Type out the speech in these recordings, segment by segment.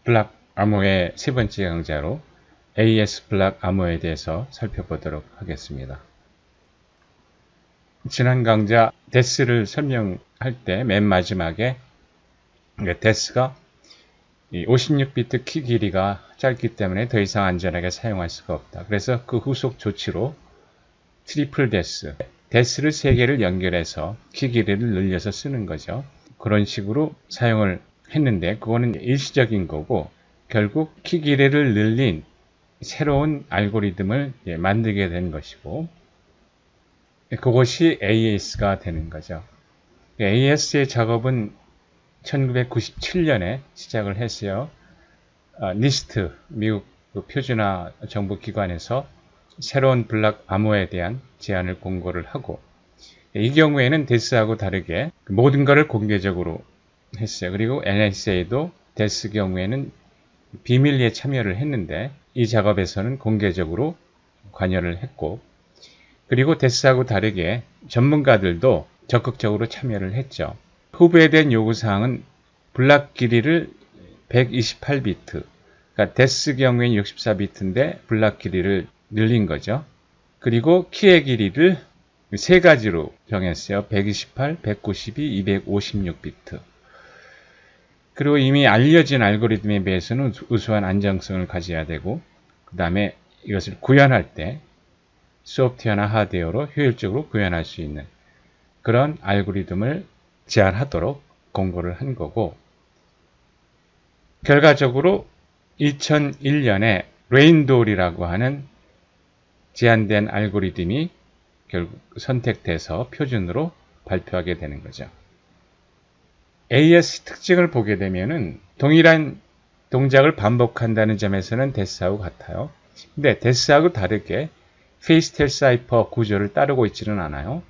블락 암호의 세 번째 강좌로 AES 블락 암호에 대해서 살펴보도록 하겠습니다. 지난 강좌 데스를 설명할 때 맨 마지막에 데스가 56비트 키 길이가 짧기 때문에 더 이상 안전하게 사용할 수가 없다. 그래서 그 후속 조치로 트리플 데스, 데스를 3개를 연결해서 키 길이를 늘려서 쓰는 거죠. 그런 식으로 사용을 했는데 그거는 일시적인 거고 결국 키 길이를 늘린 새로운 알고리즘을 만들게 된 것이고 그것이 AES가 되는 거죠. AES의 작업은 1997년에 시작을 했어요. 니스트, 미국 표준화 정보기관에서 새로운 블락 암호에 대한 제안을 공고를 하고 이 경우에는 데스하고 다르게 모든 것을 공개적으로 했어요. 그리고 NSA도 데스 경우에는 비밀리에 참여를 했는데 이 작업에서는 공개적으로 관여를 했고 그리고 데스하고 다르게 전문가들도 적극적으로 참여를 했죠. 후보에 대한 요구사항은 블락 길이를 128비트, 그러니까 데스 경우에는 64비트인데 블락 길이를 늘린 거죠. 그리고 키의 길이를 세 가지로 정했어요. 128, 192, 256비트. 그리고 이미 알려진 알고리즘에 비해서는 우수한 안정성을 가져야 되고 그 다음에 이것을 구현할 때 소프트웨어나 하드웨어로 효율적으로 구현할 수 있는 그런 알고리즘을 제안하도록 공고를 한 거고 결과적으로 2001년에 레인돌이라고 하는 제안된 알고리즘이 결국 선택돼서 표준으로 발표하게 되는 거죠. AES 특징을 보게 되면은 동일한 동작을 반복한다는 점에서는 데스하고 같아요. 근데 데스하고 다르게 페이스텔 사이퍼 구조를 따르고 있지는 않아요.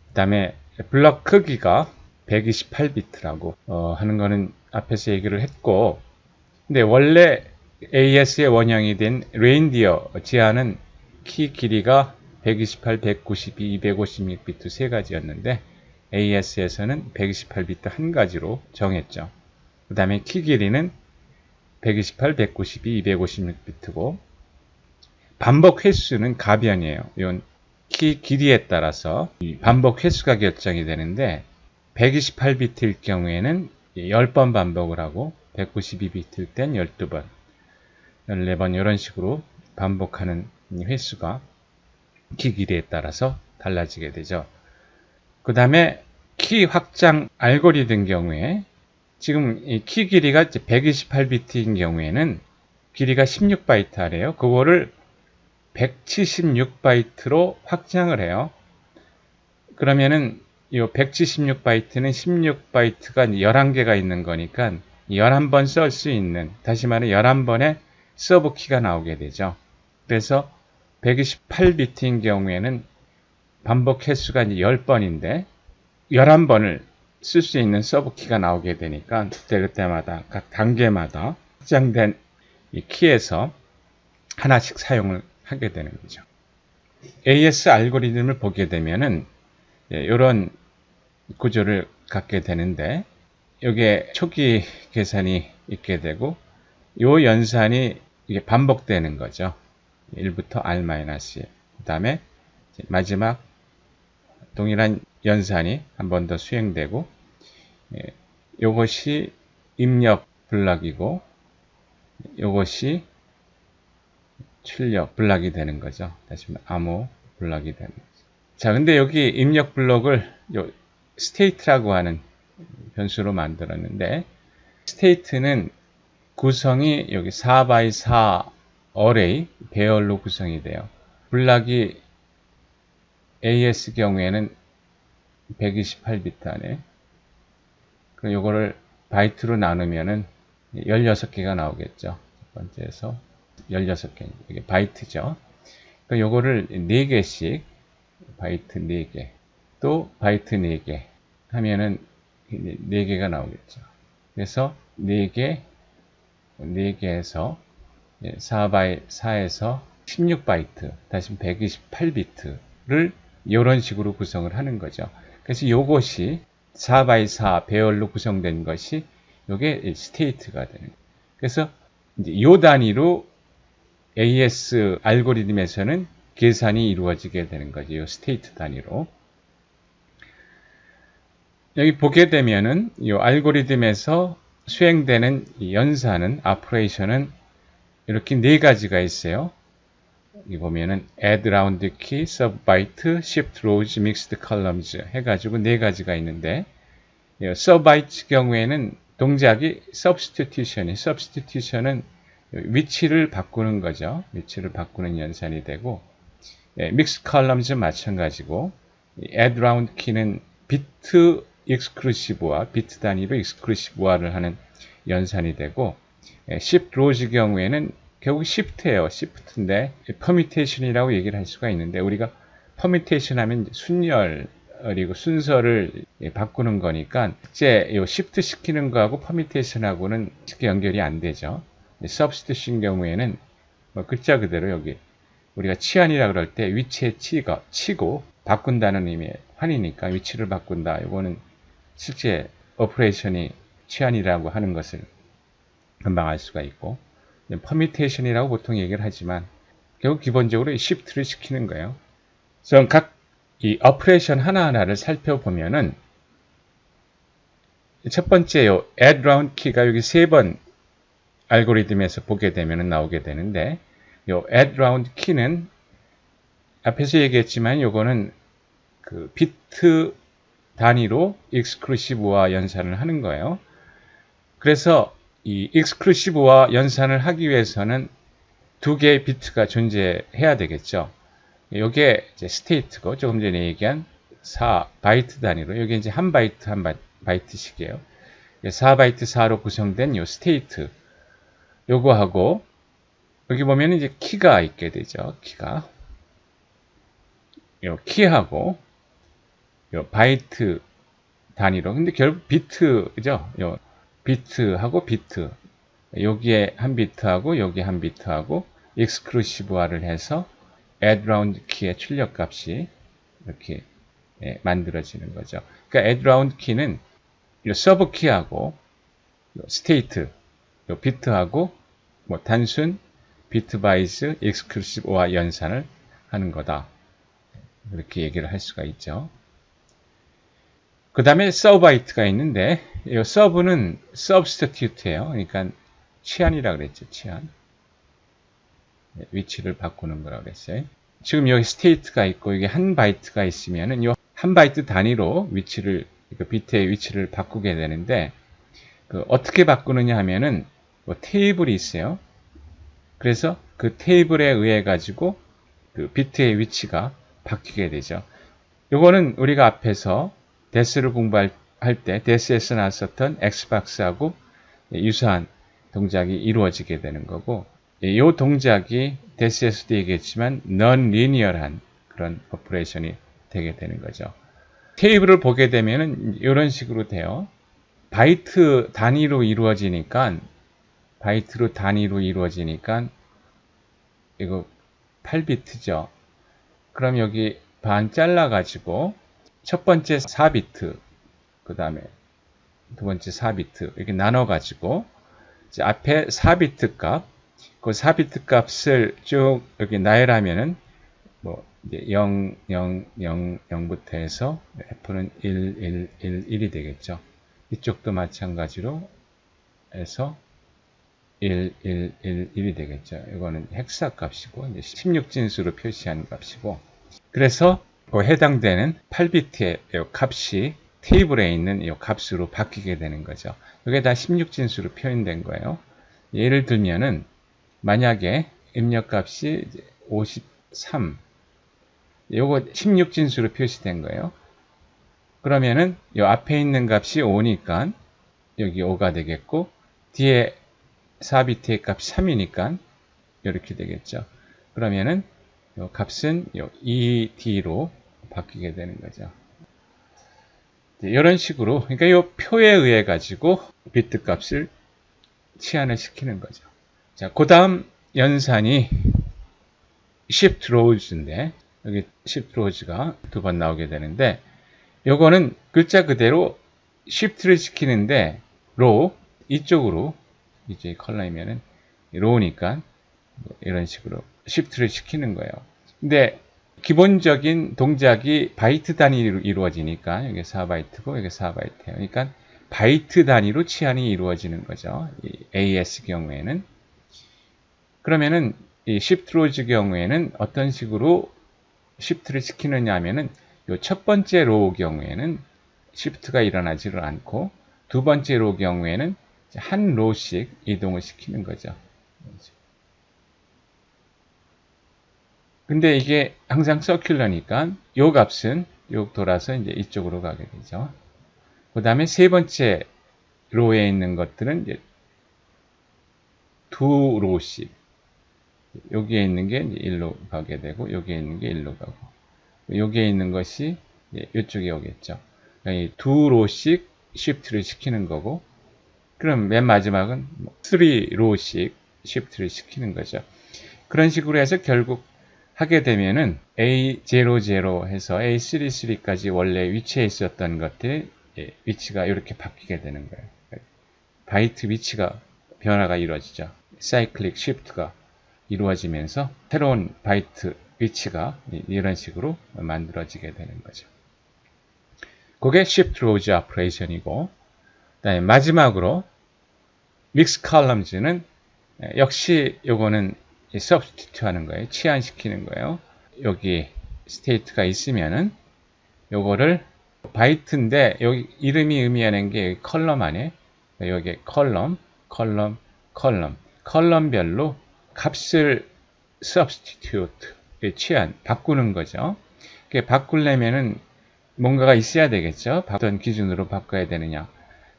그 다음에 블럭 크기가 128비트라고 하는 거는 앞에서 얘기를 했고 근데 원래 AES의 원형이 된 레인디어 제안은 키 길이가 128, 192, 256비트 세 가지였는데 AES에서는 128비트 한 가지로 정했죠. 그 다음에 키 길이는 128, 192, 256비트고 반복 횟수는 가변이에요. 이건 키 길이에 따라서 반복 횟수가 결정이 되는데 128비트일 경우에는 10번 반복을 하고 192비트일 땐 12번, 14번 이런 식으로 반복하는 횟수가 키 길이에 따라서 달라지게 되죠. 그 다음에 키 확장 알고리즘 경우에 지금 이 키 길이가 128비트인 경우에는 길이가 16바이트 아래요. 그거를 176바이트로 확장을 해요. 그러면은 이 176바이트는 16바이트가 11개가 있는 거니까 11번 쓸 수 있는, 다시 말해 11번의 서브 키가 나오게 되죠. 그래서 128비트인 경우에는 반복 횟수가 10번인데 11번을 쓸 수 있는 서브 키가 나오게 되니까 그때마다 각 단계마다 확장된 이 키에서 하나씩 사용을 하게 되는 거죠. AES 알고리즘을 보게 되면은 이런 구조를 갖게 되는데 여기에 초기 계산이 있게 되고 이 연산이 이게 반복되는 거죠. 1부터 R-1. 그 다음에 마지막 동일한 연산이 한 번 더 수행되고 이것이 입력 블락이고 이것이 출력 블락이 되는 거죠. 다시 말해 암호 블락이 되는 거죠. 자, 근데 여기 입력 블록을 state라고 하는 변수로 만들었는데 state는 구성이 여기 4x4 어레이 배열로 구성이 돼요. 블락이 AES 경우에는 128비트 안에 그럼 이거를 바이트로 나누면은 16개가 나오겠죠. 첫 번째에서 16개. 이게 바이트죠. 그럼 이거를 4개씩 바이트 4개 또 바이트 4개 하면은 4개가 나오겠죠. 그래서 4개, 4개에서 4x4에서 16바이트, 다시 128비트를 이런 식으로 구성을 하는 거죠. 그래서 이것이 4x4 배열로 구성된 것이 이게 스테이트가 되는 거예요. 그래서 이제 이 단위로 AES 알고리즘에서는 계산이 이루어지게 되는 거죠. 이 스테이트 단위로. 여기 보게 되면은 이 알고리즘에서 수행되는 이 연산은, 오퍼레이션은 이렇게 네 가지가 있어요. 여기 보면은 add round key, sub byte, shift rows, mixed columns 해가지고 네 가지가 있는데, sub byte 경우에는 동작이 substitution은 위치를 바꾸는 거죠. 위치를 바꾸는 연산이 되고, mixed columns 마찬가지고, add round key는 비트 익스클루시브화, 비트 단위로 익스클루시브화를 하는 연산이 되고, shift rows 경우에는 결국 shift예요. shift인데 permutation이라고 얘기를 할 수가 있는데, 우리가 permutation 하면 순열 그리고 순서를 바꾸는 거니까 이제 이 shift 시키는 거하고 permutation하고는 쉽게 연결이 안 되죠. substitution 경우에는 글자 그대로 여기 우리가 치환이라 그럴 때 위치에 치고 바꾼다는 의미의 환이니까 위치를 바꾼다. 이거는 실제 오퍼레이션이 치환이라고 하는 것을 금방 알 수가 있고, 퍼미테이션이라고 보통 얘기를 하지만 결국 기본적으로 이 시프트를 시키는 거예요. 그래서 각 이 오퍼레이션 하나하나를 살펴보면은 첫 번째 요 add round key가 여기 3번 알고리즘에서 보게 되면은 나오게 되는데, 요 add round key는 앞에서 얘기했지만 요거는 그 비트 단위로 익스클루시브화 연산을 하는 거예요. 그래서 이 익스클루시브화 연산을 하기 위해서는 두 개의 비트가 존재해야 되겠죠. 이게 이제 스테이트고, 조금 전에 얘기한 4바이트 단위로, 이게 이제 한 바이트씩이에요. 4바이트 4로 구성된 요 스테이트, 요거하고 여기 보면 이제 키가 있게 되죠. 키가 요 키하고 요 바이트 단위로, 근데 결국 비트죠. 요 비트하고 비트, 여기에 한 비트하고 여기 한 비트하고 익스클루시브화를 해서 add round key의 출력 값이 이렇게 만들어지는 거죠. 그러니까 add round key는 요 서브 키하고 요 스테이트, 요 비트하고 뭐 단순 비트바이스 익스클루시브화 연산을 하는 거다. 이렇게 얘기를 할 수가 있죠. 그 다음에 서브바이트가 있는데, 이 서브는 substitute예요. 그러니까 치환이라고 그랬죠. 치환. 위치를 바꾸는 거라고 그랬어요. 지금 여기 스테이트가 있고 이게 한 바이트가 있으면은 이 한 바이트 단위로 위치를, 그 비트의 위치를 바꾸게 되는데, 어떻게 바꾸느냐 하면은 테이블이 있어요. 그래서 그 테이블에 의해 가지고 그 비트의 위치가 바뀌게 되죠. 요거는 우리가 앞에서 데스를 공부할 때 데스에서 나왔었던 엑스박스하고 유사한 동작이 이루어지게 되는 거고, 이 동작이 데스에서도 얘기했지만 non-linear한 그런 오퍼레이션이 되게 되는 거죠. 테이블을 보게 되면은 이런 식으로 돼요. 바이트 단위로 이루어지니까, 이거 8비트죠. 그럼 여기 반 잘라가지고 첫 번째 4비트, 그 다음에 두 번째 4비트 이렇게 나눠가지고 이제 앞에 4비트 값, 그 4비트 값을 쭉 여기 나열하면은 뭐 이제 0, 0, 0, 0부터 해서 F는 1, 1, 1, 1이 되겠죠. 이쪽도 마찬가지로 해서 1, 1, 1, 1이 되겠죠. 이거는 헥사 값이고, 이제 16진수로 표시한 값이고, 그래서 해당되는 8비트의 값이 테이블에 있는 이 값으로 바뀌게 되는 거죠. 이게 다 16진수로 표현된 거예요. 예를 들면은 만약에 입력값이 53, 요거 16진수로 표시된 거예요. 그러면은 이 앞에 있는 값이 5니까 여기 5가 되겠고, 뒤에 4비트의 값이 3이니까 이렇게 되겠죠. 그러면은 이 값은 2D로 바뀌게 되는 거죠. 이런 식으로, 그러니까 이 표에 의해 가지고 비트 값을 치환을 시키는 거죠. 자, 그 다음 연산이 shift rows인데, 여기 shift rows가 두 번 나오게 되는데, 요거는 글자 그대로 shift를 시키는데 row, 이쪽으로 이제 컬럼이면은 로우니까 이런 식으로 시프트를 시키는 거예요. 근데 기본적인 동작이 바이트 단위로 이루어지니까 여기 4바이트고 여기 4바이트예요. 그러니까 바이트 단위로 치환이 이루어지는 거죠. 이 AS 경우에는. 그러면은 이 시프트 로즈 경우에는 어떤 식으로 시프트를 시키느냐 하면은 이 첫 번째 로우 경우에는 시프트가 일어나지를 않고 두 번째 로우 경우에는 한 로우씩 이동을 시키는 거죠. 근데 이게 항상 서큘러니까 요 값은 요 돌아서 이제 이쪽으로 가게 되죠. 그 다음에 세 번째 로우에 있는 것들은 이제 두 로우씩 여기에 있는 게 이제 1로 가게 되고 여기에 있는 게 1로 가고 여기에 있는 것이 이쪽에 오겠죠. 두 로우씩 시프트를 시키는 거고 그럼 맨 마지막은 3 로우씩 시프트를 시키는 거죠. 그런 식으로 해서 결국 하게 되면은 A00 해서 A33까지 원래 위치에 있었던 것들이 위치가 이렇게 바뀌게 되는 거예요. 바이트 위치가 변화가 이루어지죠. 사이클릭 시프트가 이루어지면서 새로운 바이트 위치가 이런 식으로 만들어지게 되는 거죠. 그게 Shift Rows Operation이고, 그다음에 마지막으로 Mix Columns는 역시 요거는 Substitute 하는 거예요. 치환시키는 거예요. 여기 state가 있으면은 요거를 바이트인데 여기 이름이 의미하는 게 컬럼 안에 여기 컬럼, 컬럼별로 값을 substitute, 치환, 바꾸는 거죠. 바꾸려면은 뭔가가 있어야 되겠죠. 어떤 기준으로 바꿔야 되느냐.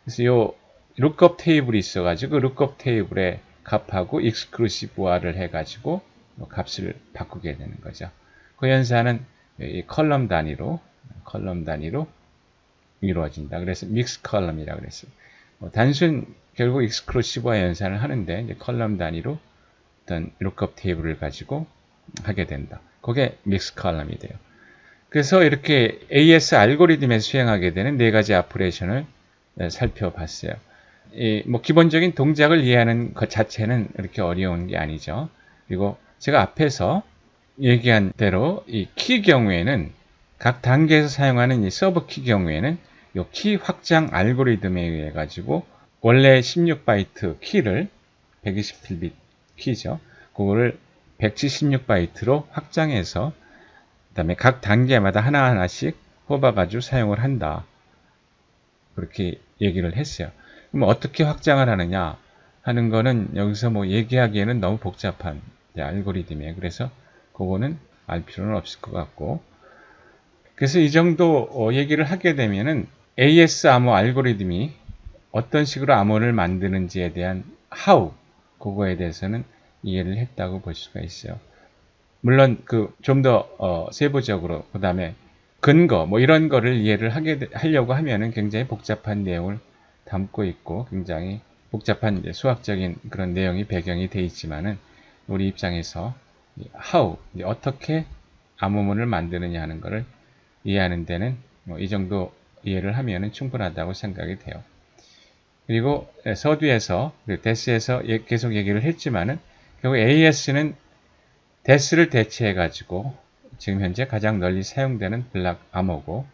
그래서 요 lookup 테이블이 있어가지고 lookup 테이블에 값하고 exclusive화를 해가지고 값을 바꾸게 되는 거죠. 그 연산은 이 컬럼 단위로 이루어진다. 그래서 믹스 컬럼이라고 그랬어요. 단순 결국 exclusive화 연산을 하는데 이제 컬럼 단위로 어떤 lookup 테이블을 가지고 하게 된다. 그게 믹스 컬럼이 돼요. 그래서 이렇게 AS 알고리즘에서 수행하게 되는 네 가지 오퍼레이션을 살펴봤어요. 기본적인 동작을 이해하는 것 자체는 이렇게 어려운 게 아니죠. 그리고 제가 앞에서 얘기한 대로 이 키 경우에는 각 단계에서 사용하는 이 서브 키 경우에는 이 키 확장 알고리즘에 의해 가지고 원래 16바이트 키를 127비트 키죠. 그거를 176바이트로 확장해서 그다음에 각 단계마다 하나하나씩 뽑아가지고 사용을 한다. 그렇게 얘기를 했어요. 그럼 어떻게 확장을 하느냐 하는 거는 여기서 얘기하기에는 너무 복잡한 알고리즘이에요. 그래서 그거는 알 필요는 없을 것 같고. 그래서 이 정도 얘기를 하게 되면은 AS 암호 알고리즘이 어떤 식으로 암호를 만드는지에 대한 how, 그거에 대해서는 이해를 했다고 볼 수가 있어요. 물론 좀 더 세부적으로 그 다음에 근거 이런 거를 이해를 하려고 하면은 굉장히 복잡한 내용을 담고 있고 굉장히 복잡한 수학적인 그런 내용이 배경이 돼 있지만은 우리 입장에서 how, 어떻게 암호문을 만드느냐 하는 것을 이해하는 데는 이 정도 이해를 하면은 충분하다고 생각이 돼요. 그리고 서두에서 데스에서 계속 얘기를 했지만은 결국 AS는 데스를 대체해 가지고 지금 현재 가장 널리 사용되는 블락 암호고,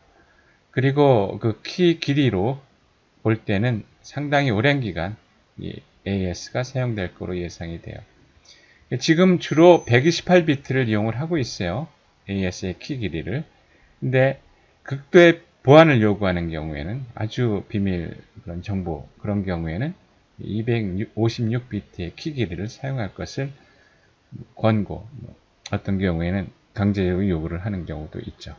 그리고 그 키 길이로 볼 때는 상당히 오랜 기간 이 AS가 사용될 거로 예상이 돼요. 지금 주로 128비트를 이용을 하고 있어요. AS의 키 길이를. 근데 극도의 보안을 요구하는 경우에는 아주 비밀 그런 정보 그런 경우에는 256비트의 키 길이를 사용할 것을 권고, 어떤 경우에는 강제로 요구를 하는 경우도 있죠.